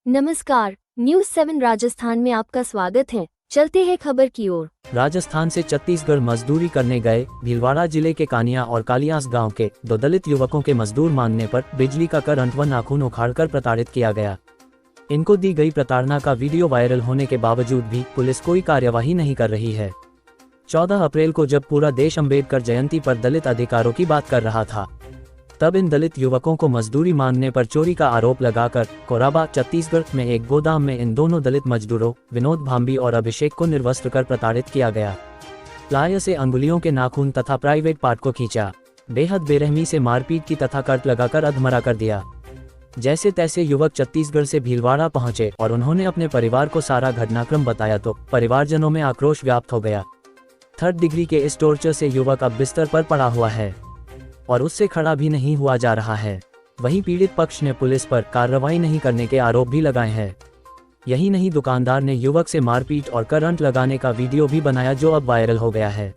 नमस्कार, न्यूज़ 7 राजस्थान में आपका स्वागत है। चलते हैं खबर की ओर। राजस्थान से छत्तीसगढ़ मजदूरी करने गए भीलवाड़ा जिले के कानिया और कालियास गांव के 2 दलित युवकों के मजदूर मांगने पर बिजली का करंट व नाखून उखाड़कर प्रताड़ित किया गया। इनको दी गई प्रताड़ना का वीडियो वायरल होने के बावजूद भी पुलिस कोई कार्यवाही नहीं कर रही है। 14 अप्रैल को जब पूरा देश अम्बेडकर जयंती पर दलित अधिकारों की बात कर रहा था, तब इन दलित युवकों को मजदूरी मांगने पर चोरी का आरोप लगाकर कोराबा छत्तीसगढ़ में एक गोदाम में इन दोनों दलित मजदूरों विनोद भांबी और अभिषेक को निर्वस्त्र कर प्रताड़ित किया गया। प्लाय से अंगुलियों के नाखून तथा प्राइवेट पार्ट को खींचा, बेहद बेरहमी से मारपीट की तथा कट लगाकर अधमरा कर दिया। जैसे तैसे युवक छत्तीसगढ़ से भीलवाड़ा पहुंचे और उन्होंने अपने परिवार को सारा घटनाक्रम बताया तो परिवारजनों में आक्रोश व्याप्त हो गया। 3rd डिग्री के इस टॉर्चर से युवक अब बिस्तर पर पड़ा हुआ है और उससे खड़ा भी नहीं हुआ जा रहा है। वहीं पीड़ित पक्ष ने पुलिस पर कार्रवाई नहीं करने के आरोप भी लगाए हैं। यही नहीं, दुकानदार ने युवक से मारपीट और करंट लगाने का वीडियो भी बनाया जो अब वायरल हो गया है।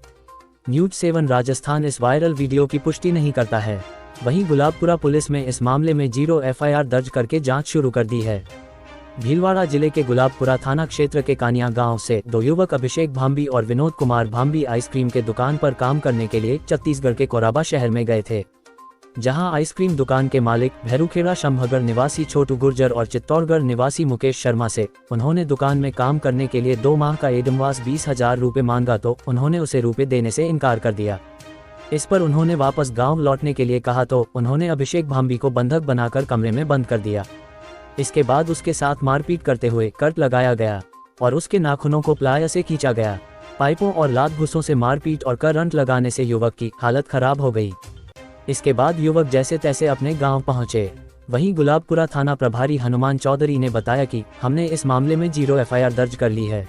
न्यूज़ 7 राजस्थान इस वायरल वीडियो की पुष्टि नहीं करता है। वहीं गुलाबपुरा पुलिस में इस मामले में 0 FIR दर्ज करके जांच शुरू कर दी है। भीलवाड़ा जिले के गुलाबपुरा थाना क्षेत्र के कानिया गांव से 2 युवक अभिषेक भांबी और विनोद कुमार भांबी आइसक्रीम के दुकान पर काम करने के लिए छत्तीसगढ़ के कोराबा शहर में गए थे, जहां आइसक्रीम दुकान के मालिक भैरूखेड़ा शंभगढ़ निवासी छोटू गुर्जर और चित्तौड़गढ़ निवासी मुकेश शर्मा से उन्होंने दुकान में काम करने के लिए 2 माह का एडवांस 20,000 रुपये मांगा तो उन्होंने उसे रुपये देने से इनकार कर दिया। इस पर उन्होंने वापस गाँव लौटने के लिए कहा तो उन्होंने अभिषेक भांबी को बंधक बनाकर कमरे में बंद कर दिया। इसके बाद उसके साथ मारपीट करते हुए कट लगाया गया और उसके नाखूनों को प्लाय से खींचा गया। पाइपों और लात घुसों से मारपीट और करंट लगाने से युवक की हालत खराब हो गई। इसके बाद युवक जैसे तैसे अपने गांव पहुंचे। वहीं गुलाबपुरा थाना प्रभारी हनुमान चौधरी ने बताया कि हमने इस मामले में 0 FIR दर्ज कर ली है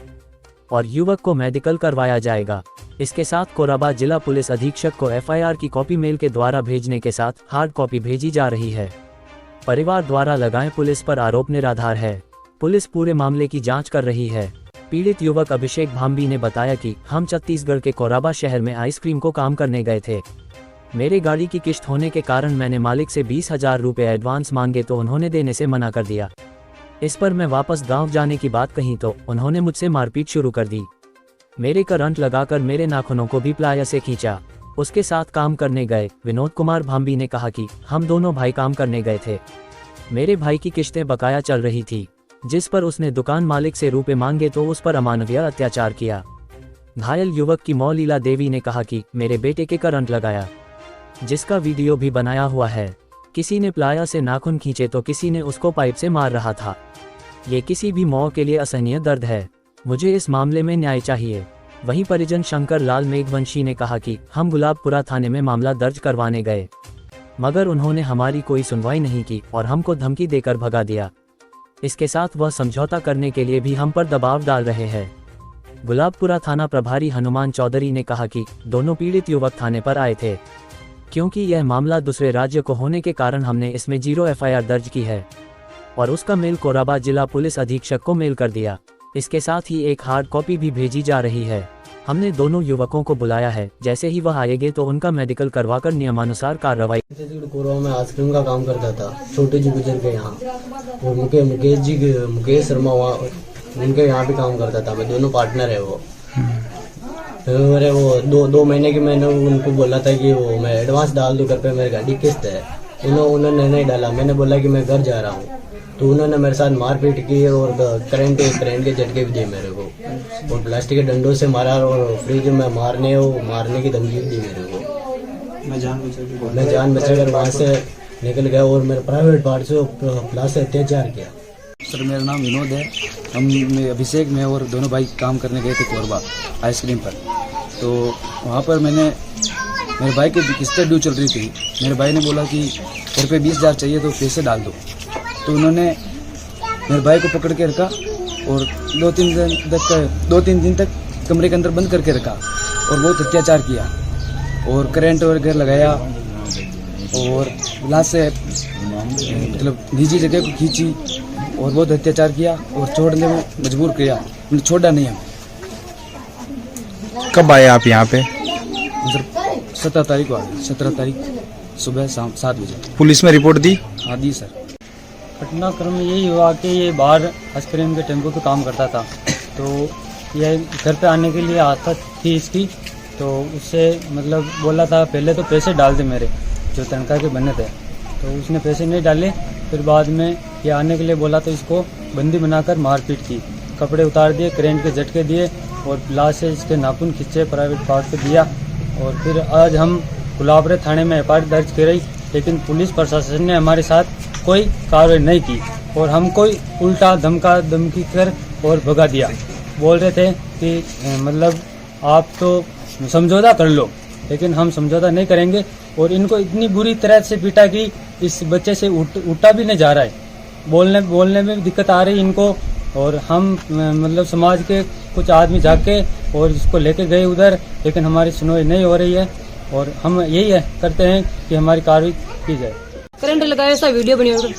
और युवक को मेडिकल करवाया जाएगा। इसके साथ कोराबा जिला पुलिस अधीक्षक को FIR की कॉपी मेल के द्वारा भेजने के साथ हार्ड कॉपी भेजी जा रही है। परिवार द्वारा लगाए पुलिस पर आरोप निराधार है। पुलिस पूरे मामले की जांच कर रही है। पीड़ित युवक अभिषेक भांबी ने बताया कि हम छत्तीसगढ़ के कोराबा शहर में आइसक्रीम को काम करने गए थे। मेरे गाड़ी की किश्त होने के कारण मैंने मालिक से 20,000 रुपये एडवांस मांगे तो उन्होंने देने से मना कर दिया। इस पर मैं वापस गाँव जाने की बात कही तो उन्होंने मुझसे मारपीट शुरू कर दी। मेरे करंट लगाकर मेरे नाखूनों को भी प्लाय से खींचा। उसके साथ काम करने गए विनोद कुमार भांबी ने कहा कि हम दोनों भाई काम करने गए थे। मेरे भाई की किश्तें बकाया चल रही थी, जिस पर उसने दुकान मालिक से रुपए मांगे तो उस पर अमानवीय अत्याचार किया। घायल युवक की मौ लीला देवी ने कहा कि मेरे बेटे के करंट लगाया, जिसका वीडियो भी बनाया हुआ है। किसी ने प्लाया से नाखून खींचे तो किसी ने उसको पाइप से मार रहा था। ये किसी भी मौ के लिए असहनीय दर्द है। मुझे इस मामले में न्याय चाहिए। वहीं परिजन शंकर लाल मेघवंशी ने कहा कि हम गुलाबपुरा थाने में मामला दर्ज करवाने गए, मगर उन्होंने हमारी कोई सुनवाई नहीं की और हमको धमकी देकर भगा दिया। इसके साथ वह समझौता करने के लिए भी हम पर दबाव डाल रहे हैं। गुलाबपुरा थाना प्रभारी हनुमान चौधरी ने कहा कि दोनों पीड़ित युवक थाने पर आए थे, क्योंकि यह मामला दूसरे राज्य को होने के कारण हमने इसमें 0 FIR दर्ज की है और उसका मेल कोराबा जिला पुलिस अधीक्षक को मेल कर दिया। इसके साथ ही एक हार्ड कॉपी भी भेजी जा रही है। हमने दोनों युवकों को बुलाया है, जैसे ही वह आएंगे तो उनका मेडिकल करवाकर नियमानुसार कार्रवाई। कोरबा में आइसक्रीम का काम करता था छोटे जी गुजर के यहाँ, और मुकेश शर्मा उनके यहाँ भी काम करता था। मैं दोनों पार्टनर है वो। मेरे वो 2 महीने की मैंने उनको बोला था कि वो मैं एडवांस डाल दूँ घर पे, मेरी गाड़ी किस्त है। उन्होंने नहीं डाला। मैंने बोला कि मैं घर जा रहा हूँ तो उन्होंने मेरे साथ मारपीट की और करंट के झटके भी दिए मेरे को, और प्लास्टिक के डंडों से मारा और फ्रिज में मारने की धमकी दी मेरे को। मैं जान बचाकर वहाँ से निकल गया और मेरे प्राइवेट पार्ट से प्लास से अत्याचार किया। सर मेरा नाम विनोद है। हम अभिषेक में और दोनों भाई काम करने गए थे कोरबा आइसक्रीम पर। तो वहाँ पर मेरे भाई की किस्तें ड्यू चल रही थी। मेरे भाई ने बोला कि घर पे 20,000 चाहिए तो पैसे डाल दो। तो उन्होंने मेरे भाई को पकड़ के रखा और 2-3 दिन तक कमरे के अंदर बंद करके रखा और बहुत अत्याचार किया और करंट वगैरह लगाया और लाश से मतलब निजी जगह को खींची और बहुत अत्याचार किया और छोड़ने में मजबूर किया। छोड़ा नहीं हमें। कब आए आप यहाँ पे? सर 17 तारीख को आ गए। 17 तारीख सुबह शाम 7 बजे। पुलिस में रिपोर्ट दी? हाँ दी सर। घटनाक्रम यही हुआ कि ये बाहर आइसक्रीम के टेम्पो पे काम करता था, तो ये घर पे आने के लिए आता थी इसकी, तो उससे मतलब बोला था पहले तो पैसे डाल दे मेरे जो तनख्वाह के बने थे, तो उसने पैसे नहीं डाले। फिर बाद में ये आने के लिए बोला तो इसको बंदी बनाकर मारपीट की, कपड़े उतार दिए, करेंट के झटके दिए और लाश से इसके नाखून खींचे, प्राइवेट पार्ट पे दिया। और फिर आज हम गुलाबरे थाने में एफआईआर दर्ज कराई, लेकिन पुलिस प्रशासन ने हमारे साथ कोई कार्रवाई नहीं की और हमको उल्टा धमकी कर और भगा दिया। बोल रहे थे कि मतलब आप तो समझौता कर लो, लेकिन हम समझौता नहीं करेंगे। और इनको इतनी बुरी तरह से पीटा कि इस बच्चे से उठा भी नहीं जा रहा है, बोलने में भी दिक्कत आ रही इनको। और हम मतलब समाज के कुछ आदमी जाके और इसको लेके गए उधर, लेकिन हमारी सुनवाई नहीं हो रही है। और हम यही करते हैं कि हमारी कार्रवाई की जाए। करंट लगाया ऐसा वीडियो बनी होगी,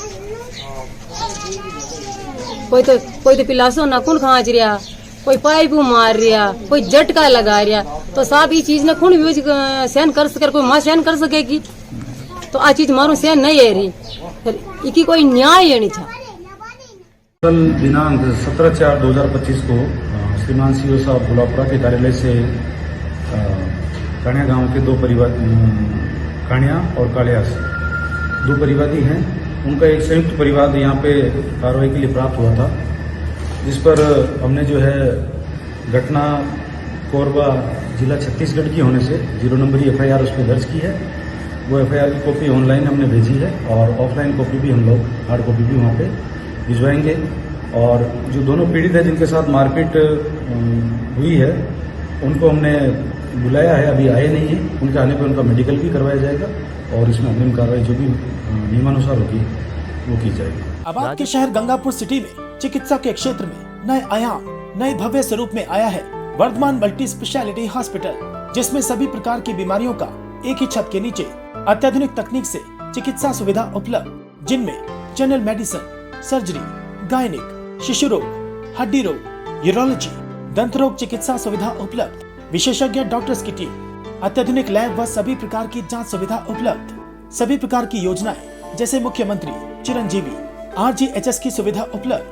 कोई तो पिलासो नाखून खाँच रिया, कोई पाइप मार रिया, कोई झटका लगा रिया। तो साहब ये चीज ने खून भी सहन कर सके, कोई माँ सहन कर सकेगी? तो आ चीज मारू सहन नहीं है रही, फिर इकी कोई न्याय है नहीं था। कल दिनांक 17/4/2025 को श्रीमान सीओ साहब गुलाबपुरा के कार्यालय से काणिया गांव के दो परिवार, काणिया और कालियास, दो परिवादी हैं, उनका एक संयुक्त परिवाद यहाँ पे कार्रवाई के लिए प्राप्त हुआ था, जिस पर हमने जो है घटना कोरबा जिला छत्तीसगढ़ की होने से 0 नंबरी एफआईआर उस पर दर्ज की है। वो एफआईआर की कॉपी ऑनलाइन हमने भेजी है और ऑफलाइन कॉपी भी हम लोग हार्ड कॉपी भी वहाँ पे भिजवाएंगे। और जो दोनों पीड़ित है जिनके साथ मारपीट हुई है, उनको हमने बुलाया है, अभी आए नहीं है। उनके आने पर उनका मेडिकल भी करवाया जाएगा और इसमें अग्रिम कार्रवाई जो भी नियमानुसार होगी वो की जाएगी। आबाद के शहर गंगापुर सिटी में चिकित्सा के क्षेत्र में नए आयाम, नए भव्य स्वरूप में आया है वर्धमान मल्टी स्पेशलिटी हॉस्पिटल, जिसमें सभी प्रकार की बीमारियों का एक ही छत के नीचे अत्याधुनिक तकनीक से चिकित्सा सुविधा उपलब्ध, जिनमें जनरल मेडिसिन, सर्जरी, गायनिक, शिशु रोग, हड्डी रोग, यूरोलॉजी, दंत रोग चिकित्सा सुविधा उपलब्ध, विशेषज्ञ डॉक्टर्स की टीम, अत्याधुनिक लैब व सभी प्रकार की जांच सुविधा उपलब्ध, सभी प्रकार की योजनाएं जैसे मुख्यमंत्री चिरंजीवी RGHS की सुविधा उपलब्ध।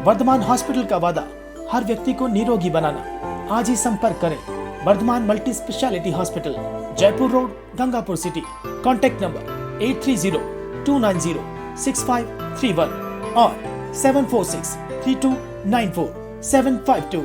वर्धमान हॉस्पिटल का वादा हर व्यक्ति को निरोगी बनाना। आज ही संपर्क करें Vardhman multi speciality hospital, Jaipur road, Gangapur city. Contact number 8302906531 और 7463294 752।